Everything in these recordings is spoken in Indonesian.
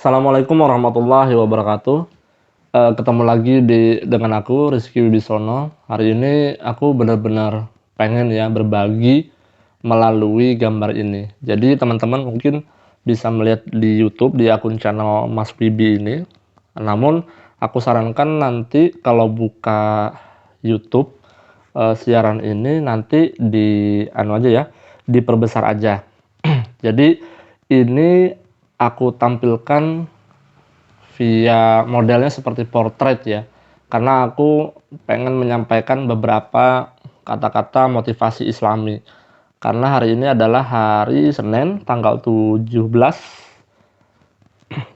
Assalamualaikum warahmatullahi wabarakatuh. Ketemu lagi dengan aku Rizky Wibisono. Hari ini aku benar-benar pengen ya berbagi melalui gambar ini. Jadi teman-teman mungkin bisa melihat di YouTube di akun channel Mas Wibi ini. Namun aku sarankan nanti kalau buka YouTube siaran ini nanti diperbesar aja. Jadi ini aku tampilkan via modelnya seperti portrait ya, karena aku pengen menyampaikan beberapa kata-kata motivasi Islami. Karena hari ini adalah hari Senin tanggal 17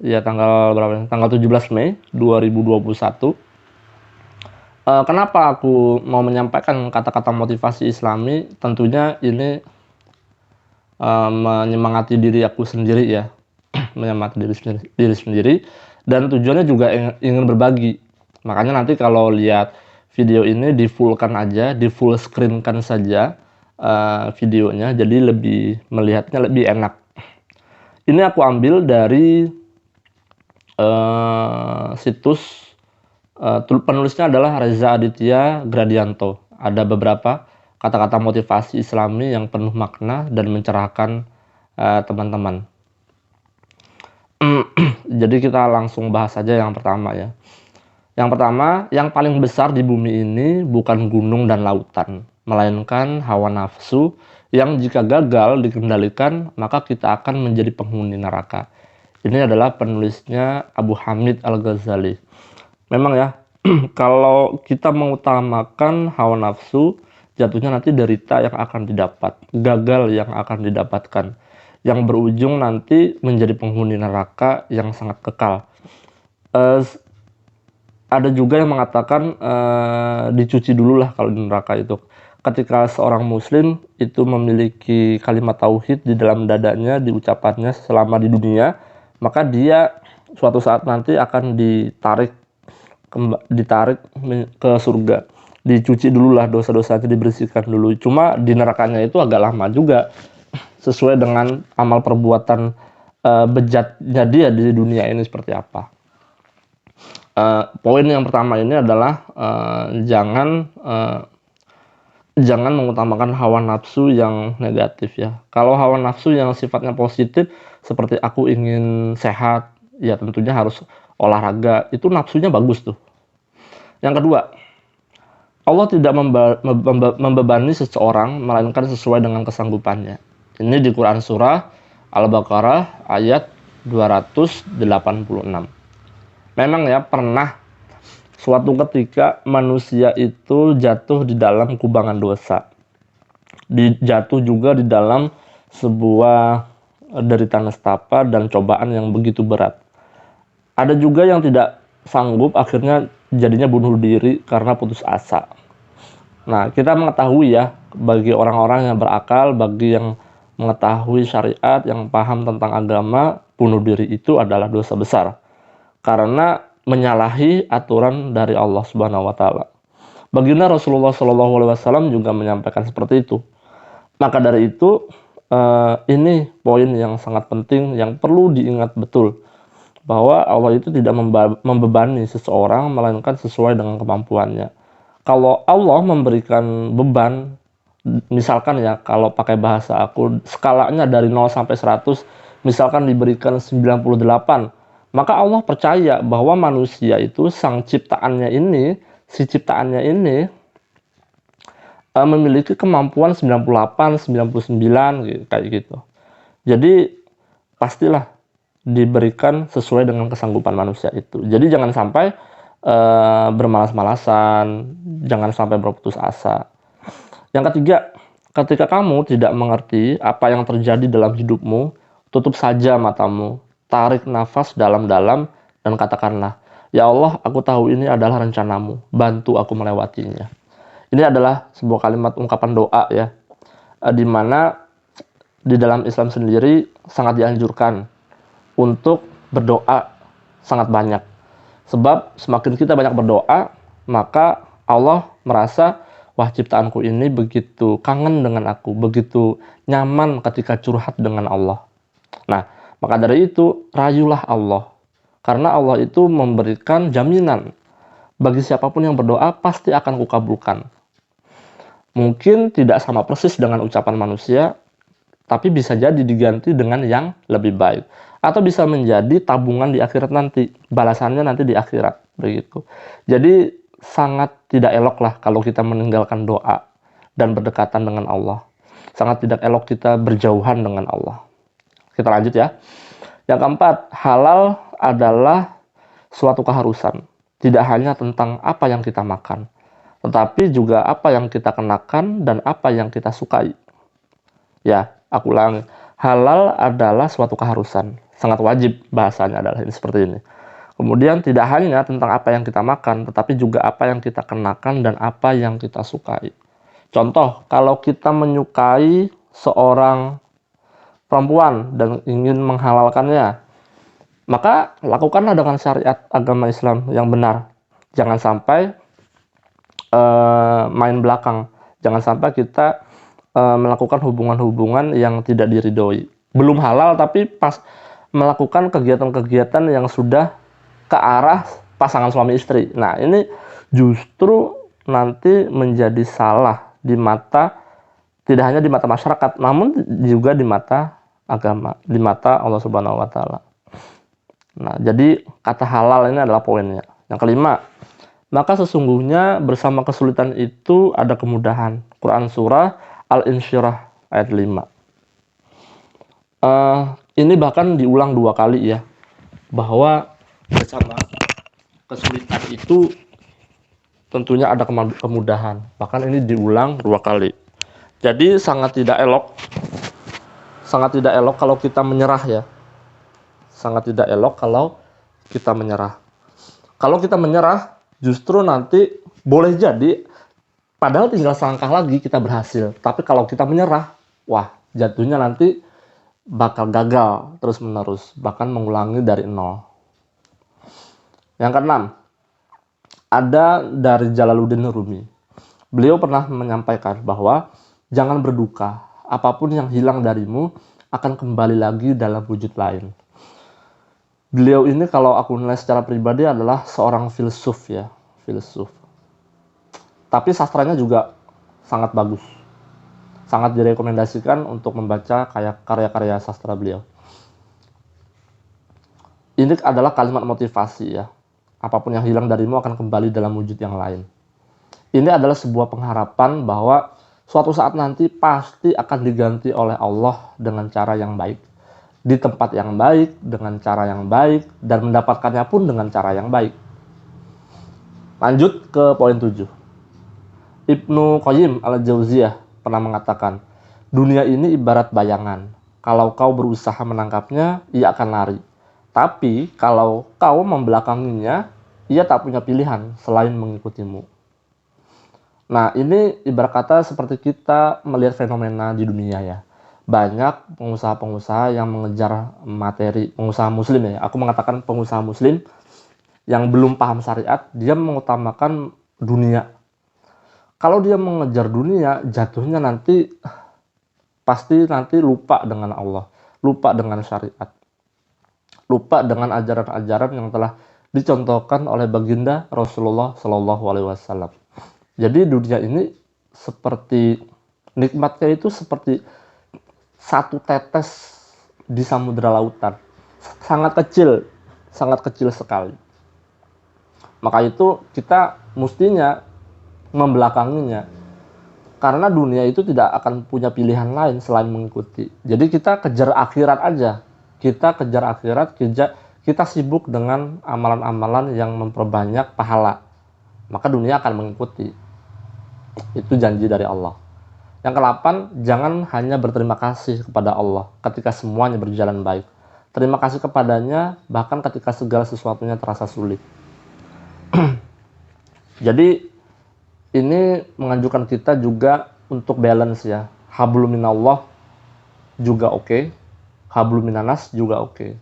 ya, tanggal berapa? Tanggal 17 Mei 2021. Kenapa aku mau menyampaikan kata-kata motivasi Islami? Tentunya ini menyemangati diri aku sendiri ya, menyemangati diri sendiri, dan tujuannya juga ingin berbagi. Makanya nanti kalau lihat video ini di fullkan aja, di full screenkan saja videonya, jadi melihatnya lebih enak. Ini aku ambil dari situs, penulisnya adalah Reza Aditya Gradianto. Ada beberapa kata-kata motivasi Islami yang penuh makna dan mencerahkan teman-teman. Jadi kita langsung bahas saja yang pertama ya. Yang pertama, yang paling besar di bumi ini bukan gunung dan lautan, melainkan hawa nafsu yang jika gagal dikendalikan maka kita akan menjadi penghuni neraka. Ini adalah penulisnya Abu Hamid Al-Ghazali. Memang ya, kalau kita mengutamakan hawa nafsu, jatuhnya nanti derita yang akan didapat, gagal yang akan didapatkan, yang berujung nanti menjadi penghuni neraka yang sangat kekal. Ada juga yang mengatakan dicuci dulu lah kalau di neraka itu. Ketika seorang muslim itu memiliki kalimat tauhid di dalam dadanya, di ucapannya selama di dunia, maka dia suatu saat nanti akan ditarik ke surga. Dicuci dulu lah dosa-dosanya, dibersihkan dulu. Cuma di nerakanya itu agak lama juga, sesuai dengan amal perbuatan bejatnya dia di dunia ini seperti apa. Poin yang pertama ini adalah jangan mengutamakan hawa nafsu yang negatif ya. Kalau hawa nafsu yang sifatnya positif seperti aku ingin sehat, ya tentunya harus olahraga, itu nafsunya bagus tuh. Yang kedua, Allah tidak membebani seseorang melainkan sesuai dengan kesanggupannya. Ini di Quran surah Al-Baqarah ayat 286. Memang ya, pernah suatu ketika manusia itu jatuh di dalam kubangan dosa. Jatuh juga di dalam sebuah derita nestapa dan cobaan yang begitu berat. Ada juga yang tidak sanggup, akhirnya jadinya bunuh diri karena putus asa. Nah, kita mengetahui ya, bagi orang-orang yang berakal, bagi yang mengetahui syariat, yang paham tentang agama, bunuh diri itu adalah dosa besar. Karena menyalahi aturan dari Allah Subhanahu wa taala. Baginda Rasulullah SAW juga menyampaikan seperti itu. Maka dari itu ini poin yang sangat penting yang perlu diingat betul, bahwa Allah itu tidak membebani seseorang melainkan sesuai dengan kemampuannya. Kalau Allah memberikan beban, misalkan ya, kalau pakai bahasa aku, skalanya dari 0 sampai 100, misalkan diberikan 98, maka Allah percaya bahwa manusia itu, si ciptaannya ini memiliki kemampuan 98, 99 kayak gitu. Jadi pastilah diberikan sesuai dengan kesanggupan manusia itu. Jadi jangan sampai bermalas-malasan, jangan sampai berputus asa. Yang ketiga, ketika kamu tidak mengerti apa yang terjadi dalam hidupmu, tutup saja matamu, tarik nafas dalam-dalam dan katakanlah, "Ya Allah, aku tahu ini adalah rencanamu, bantu aku melewatinya." Ini adalah sebuah kalimat ungkapan doa ya, di mana di dalam Islam sendiri sangat dianjurkan untuk berdoa sangat banyak. Sebab semakin kita banyak berdoa, maka Allah merasa, wah, ciptaanku ini begitu kangen dengan aku, begitu nyaman ketika curhat dengan Allah. Nah, maka dari itu, rayulah Allah. Karena Allah itu memberikan jaminan, bagi siapapun yang berdoa pasti akan kukabulkan. Mungkin tidak sama persis dengan ucapan manusia, tapi bisa jadi diganti dengan yang lebih baik. Atau bisa menjadi tabungan di akhirat nanti, balasannya nanti di akhirat, begitu. Jadi sangat tidak elok lah kalau kita meninggalkan doa dan berdekatan dengan Allah. Sangat tidak elok kita berjauhan dengan Allah. Kita lanjut ya. Yang keempat, halal adalah suatu keharusan. Tidak hanya tentang apa yang kita makan, tetapi juga apa yang kita kenakan dan apa yang kita sukai. Ya, aku ulangi. Halal adalah suatu keharusan. Sangat wajib bahasanya adalah ini seperti ini. Kemudian tidak hanya tentang apa yang kita makan, tetapi juga apa yang kita kenakan dan apa yang kita sukai. Contoh, kalau kita menyukai seorang perempuan dan ingin menghalalkannya, maka lakukanlah dengan syariat agama Islam yang benar. Jangan sampai main belakang. Jangan sampai kita melakukan hubungan-hubungan yang tidak diridhoi. Belum halal tapi pas melakukan kegiatan-kegiatan yang sudah ke arah pasangan suami istri. Nah, ini justru nanti menjadi salah di mata, tidak hanya di mata masyarakat, namun juga di mata agama, di mata Allah Subhanahu wa taala. Nah, jadi kata halal ini adalah poinnya. Yang kelima, maka sesungguhnya bersama kesulitan itu ada kemudahan. Quran surah Al-Insyirah ayat 5. Ini bahkan diulang 2 kali ya, bahwa bersama kesulitan itu tentunya ada kemudahan. Bahkan ini diulang 2 kali. Jadi sangat tidak elok kalau kita menyerah ya. Sangat tidak elok kalau kita menyerah. Kalau kita menyerah, justru nanti boleh jadi padahal tinggal selangkah lagi kita berhasil. Tapi kalau kita menyerah, wah, jatuhnya nanti bakal gagal terus-menerus, bahkan mengulangi dari nol. Yang keenam, ada dari Jalaluddin Rumi. Beliau pernah menyampaikan bahwa jangan berduka, apapun yang hilang darimu akan kembali lagi dalam wujud lain. Beliau ini kalau aku nilai secara pribadi adalah seorang filsuf ya, filsuf. Tapi sastranya juga sangat bagus. Sangat direkomendasikan untuk membaca karya-karya sastra beliau. Ini adalah kalimat motivasi ya. Apapun yang hilang darimu akan kembali dalam wujud yang lain. Ini adalah sebuah pengharapan bahwa suatu saat nanti pasti akan diganti oleh Allah dengan cara yang baik. Di tempat yang baik, dengan cara yang baik, dan mendapatkannya pun dengan cara yang baik. Lanjut ke poin 7. Ibnu Qayyim al-Jauziyah pernah mengatakan, dunia ini ibarat bayangan. Kalau kau berusaha menangkapnya, ia akan lari. Tapi kalau kau membelakanginya, ia tak punya pilihan selain mengikutimu. Nah, ini ibarat kata seperti kita melihat fenomena di dunia ya. Banyak pengusaha-pengusaha yang mengejar materi, pengusaha muslim ya. Aku mengatakan pengusaha muslim yang belum paham syariat, dia mengutamakan dunia. Kalau dia mengejar dunia, jatuhnya nanti pasti nanti lupa dengan Allah, lupa dengan syariat, lupa dengan ajaran-ajaran yang telah dicontohkan oleh baginda Rasulullah Shallallahu Alaihi Wasallam. Jadi dunia ini seperti nikmatnya itu seperti satu tetes di samudera lautan, sangat kecil sekali. Maka itu kita mestinya membelakanginya, karena dunia itu tidak akan punya pilihan lain selain mengikuti. Jadi kita kejar akhirat aja, kita sibuk dengan amalan-amalan yang memperbanyak pahala, maka dunia akan mengikuti. Itu janji dari Allah. Yang ke-8, jangan hanya berterima kasih kepada Allah ketika semuanya berjalan baik. Terima kasih kepadanya bahkan ketika segala sesuatunya terasa sulit. Jadi ini menganjurkan kita juga untuk balance ya. Hablum minallah juga oke. Hablum minanas juga oke.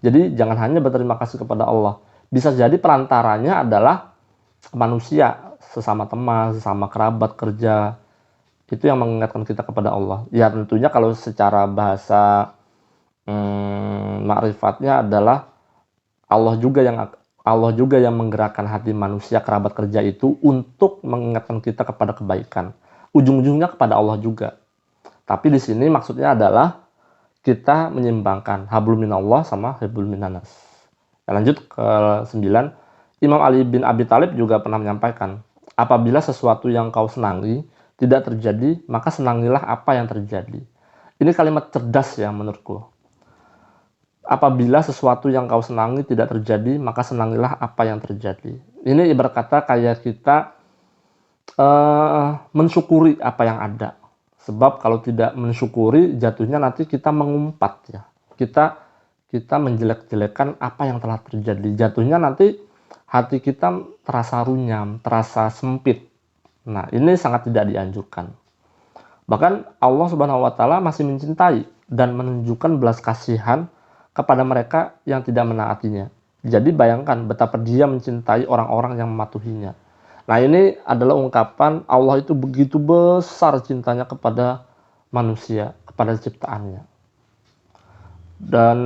Jadi jangan hanya berterima kasih kepada Allah. Bisa jadi perantaranya adalah manusia, sesama teman, sesama kerabat kerja. Itu yang mengingatkan kita kepada Allah. Ya tentunya kalau secara bahasa makrifatnya adalah Allah juga yang menggerakkan hati manusia kerabat kerja itu untuk mengingatkan kita kepada kebaikan. Ujung-ujungnya kepada Allah juga. Tapi di sini maksudnya adalah kita menyimbangkan hablum minallah sama hablum minanas. Lanjut ke 9. Imam Ali bin Abi Thalib juga pernah menyampaikan, apabila sesuatu yang kau senangi tidak terjadi, maka senangilah apa yang terjadi. Ini kalimat cerdas ya menurutku. Apabila sesuatu yang kau senangi tidak terjadi, maka senangilah apa yang terjadi. Ini ibarat kata kayak kita mensyukuri apa yang ada. Sebab kalau tidak mensyukuri, jatuhnya nanti kita mengumpat ya. Kita menjelek-jelekan apa yang telah terjadi. Jatuhnya nanti hati kita terasa runyam, terasa sempit. Nah, ini sangat tidak dianjurkan. Bahkan Allah Subhanahu wa taala masih mencintai dan menunjukkan belas kasihan kepada mereka yang tidak menaatinya. Jadi bayangkan betapa dia mencintai orang-orang yang mematuhinya. Nah, ini adalah ungkapan Allah itu begitu besar cintanya kepada manusia, kepada ciptaannya. Dan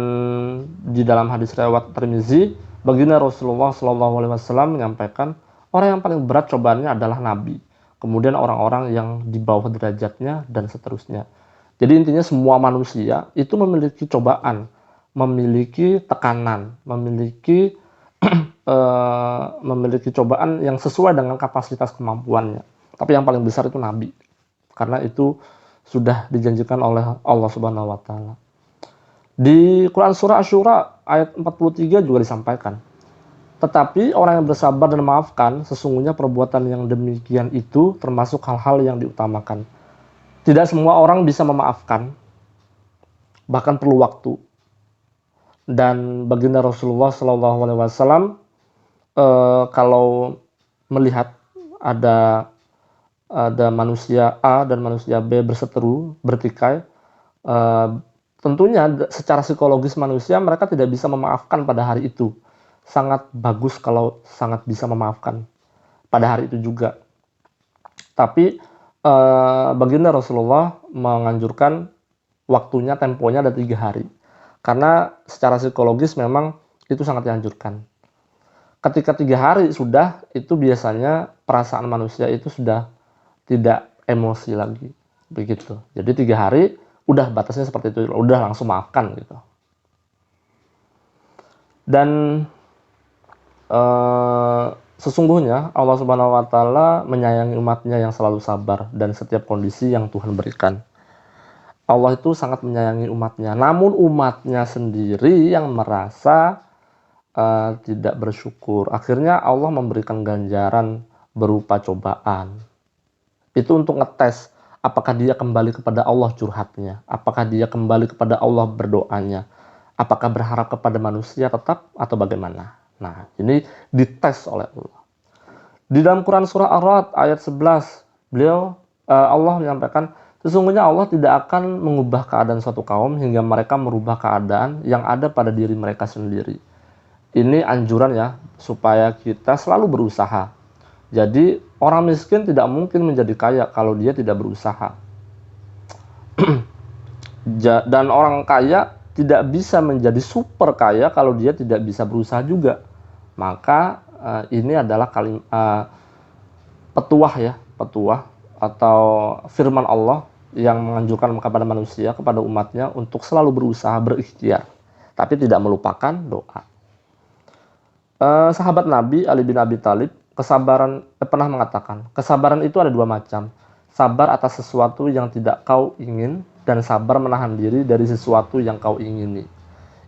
di dalam hadis riwayat Tirmizi, baginda Rasulullah SAW menyampaikan, orang yang paling berat cobaannya adalah Nabi, kemudian orang-orang yang di bawah derajatnya, dan seterusnya. Jadi intinya semua manusia itu memiliki cobaan, memiliki tekanan, memiliki memiliki cobaan yang sesuai dengan kapasitas kemampuannya. Tapi yang paling besar itu Nabi, karena itu sudah dijanjikan oleh Allah Subhanahu wa taala. Di Quran surah Asy-Syura ayat 43 juga disampaikan, tetapi orang yang bersabar dan memaafkan, sesungguhnya perbuatan yang demikian itu termasuk hal-hal yang diutamakan. Tidak semua orang bisa memaafkan, bahkan perlu waktu. Dan baginda Rasulullah SAW kalau melihat ada manusia A dan manusia B berseteru, bertikai, tentunya secara psikologis manusia mereka tidak bisa memaafkan pada hari itu. Sangat bagus kalau sangat bisa memaafkan pada hari itu juga. Tapi baginda Rasulullah menganjurkan waktunya, temponya ada 3 hari. Karena secara psikologis memang itu sangat dianjurkan. Ketika 3 hari sudah, itu biasanya perasaan manusia itu sudah tidak emosi lagi. Begitu. Jadi 3 hari, udah batasnya seperti itu. Udah langsung maafkan gitu. Dan sesungguhnya Allah Subhanahu wa taala menyayangi umatnya yang selalu sabar dan setiap kondisi yang Tuhan berikan. Allah itu sangat menyayangi umatnya, namun umatnya sendiri yang merasa tidak bersyukur. Akhirnya Allah memberikan ganjaran berupa cobaan. Itu untuk ngetes apakah dia kembali kepada Allah curhatnya, apakah dia kembali kepada Allah berdoanya, apakah berharap kepada manusia tetap atau bagaimana. Nah, ini dites oleh Allah. Di dalam Quran surah Ar-Ra'd ayat 11, Allah menyampaikan, sesungguhnya Allah tidak akan mengubah keadaan suatu kaum hingga mereka merubah keadaan yang ada pada diri mereka sendiri. Ini anjuran ya, supaya kita selalu berusaha. Jadi orang miskin tidak mungkin menjadi kaya kalau dia tidak berusaha. Dan orang kaya tidak bisa menjadi super kaya kalau dia tidak bisa berusaha juga. Maka ini adalah petuah atau firman Allah yang menganjurkan kepada manusia, kepada umatnya untuk selalu berusaha, berikhtiar, tapi tidak melupakan doa. Sahabat Nabi Ali bin Abi Thalib pernah mengatakan, kesabaran itu ada 2 macam, sabar atas sesuatu yang tidak kau ingin dan sabar menahan diri dari sesuatu yang kau ingini.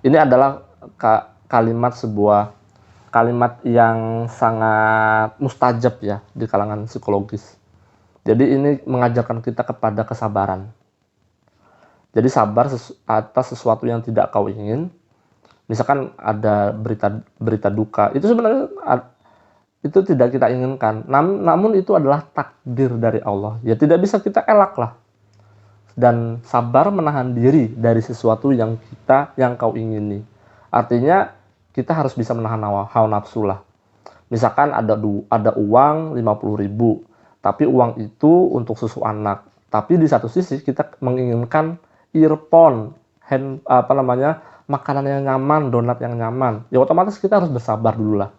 Ini adalah sebuah kalimat yang sangat mustajab ya di kalangan psikologis. Jadi ini mengajarkan kita kepada kesabaran. Jadi sabar atas sesuatu yang tidak kau ingin. Misalkan ada berita duka, itu sebenarnya itu tidak kita inginkan. Namun itu adalah takdir dari Allah. Ya tidak bisa kita elak lah. Dan sabar menahan diri dari sesuatu yang kau ingini. Artinya kita harus bisa menahan hawa nafsu lah. Misalkan ada uang 50.000. Tapi uang itu untuk susu anak. Tapi di satu sisi kita menginginkan earphone, makanan yang nyaman, donat yang nyaman, ya otomatis kita harus bersabar dulu lah.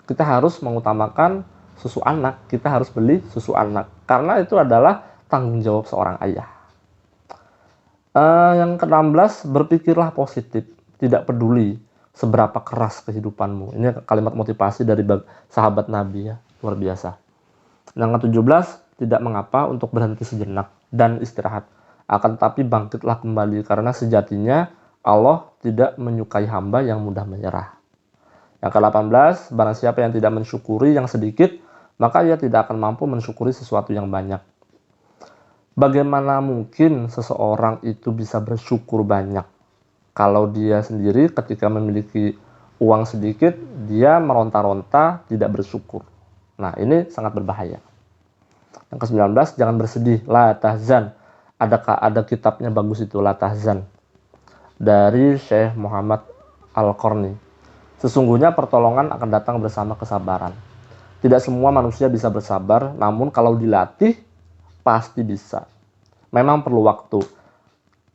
Kita harus mengutamakan susu anak, kita harus beli susu anak, karena itu adalah tanggung jawab seorang ayah. Yang ke-16, berpikirlah positif, tidak peduli seberapa keras kehidupanmu. Ini kalimat motivasi dari sahabat Nabi ya, luar biasa. Yang ke-17, tidak mengapa untuk berhenti sejenak dan istirahat, akan tetapi bangkitlah kembali, karena sejatinya Allah tidak menyukai hamba yang mudah menyerah. Yang ke-18, barang siapa yang tidak mensyukuri yang sedikit, maka ia tidak akan mampu mensyukuri sesuatu yang banyak. Bagaimana mungkin seseorang itu bisa bersyukur banyak kalau dia sendiri ketika memiliki uang sedikit, dia meronta-ronta, tidak bersyukur. Nah, ini sangat berbahaya. Yang ke-19, jangan bersedih, la tahzan. Ada kitabnya bagus itu, la tahzan, dari Syekh Muhammad Al-Qarni. Sesungguhnya pertolongan akan datang bersama kesabaran. Tidak semua manusia bisa bersabar, namun kalau dilatih, pasti bisa. Memang perlu waktu.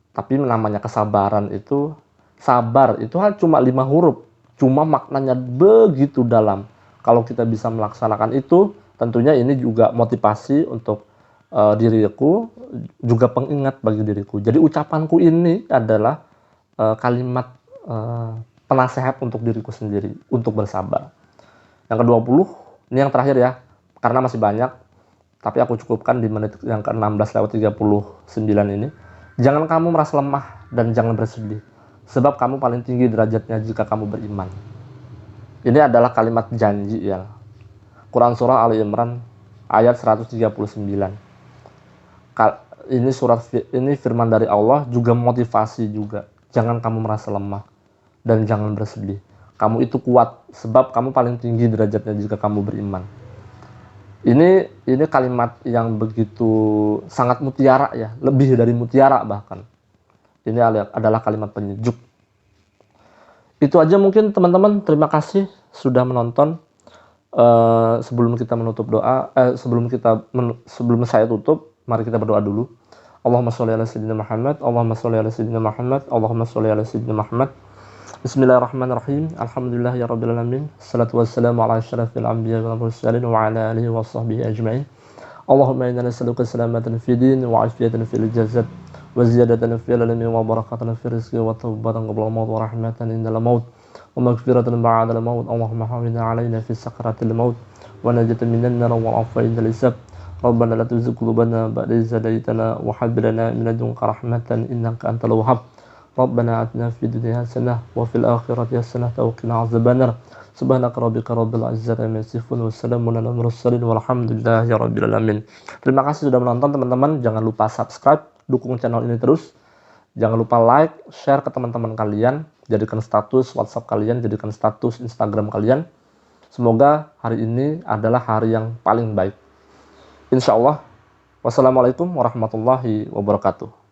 Tapi namanya kesabaran itu, sabar itu cuma 5 huruf. Cuma maknanya begitu dalam. Kalau kita bisa melaksanakan itu, tentunya ini juga motivasi untuk diriku, juga pengingat bagi diriku. Jadi ucapanku ini adalah kalimat penasehat untuk diriku sendiri, untuk bersabar. Yang ke-20, ini yang terakhir ya, karena masih banyak, tapi aku cukupkan di menit yang ke-16:39 ini. Jangan kamu merasa lemah dan jangan bersedih, sebab kamu paling tinggi derajatnya jika kamu beriman. Ini adalah kalimat janji ya. Quran Surah Ali Imran ayat 139. Ini firman dari Allah, juga motivasi juga. Jangan kamu merasa lemah dan jangan bersedih. Kamu itu kuat, sebab kamu paling tinggi derajatnya jika kamu beriman. Ini kalimat yang begitu sangat mutiara ya, lebih dari mutiara bahkan. Ini adalah kalimat penyejuk. Itu aja mungkin teman-teman, terima kasih sudah menonton. Sebelum kita menutup doa, sebelum saya tutup, mari kita berdoa dulu. Allahumma sholli ala sayyidina Muhammad, Allahumma sholli ala sayyidina Muhammad, Allahumma sholli ala sayyidina Muhammad. Bismillahirrahmanirrahim. Alhamdulillahirabbil alamin. Wassalatu wassalamu ala asyrafil anbiya'i wal mursalin wa ala alihi washabbihi ajma'in. Allahumma inna nas'aluka salamatan fid din wa 'afiyatan fil jasad wa ziyadatan fil ilmi wa barakatan fil rizqi wa tawbatan qabla al-maut wa rahmatan indal maut wa maghfiratan ba'da al-maut. Allahumma hawwina 'alaina fi sakaratil maut wa najatan minan nar wa 'afwa indal hisab. Rabbana la tuzigh qulubana ba'da idh hadaytana wa hab lana min ladunka rahmatan innaka antal wahhab. Rabbana atina fid dunya hasanah wa fil akhirati hasanah wa qina adzabannar. Subhanaka rabbika rabbil izzati amma yasifun wa salamun alal mursalin walhamdulillahi rabbil alamin. Terima kasih sudah menonton teman-teman. Jangan lupa subscribe, dukung channel ini terus. Jangan lupa like, share ke teman-teman kalian, jadikan status WhatsApp kalian, jadikan status Instagram kalian. Semoga hari ini adalah hari yang paling baik. Insyaallah. Wassalamualaikum warahmatullahi wabarakatuh.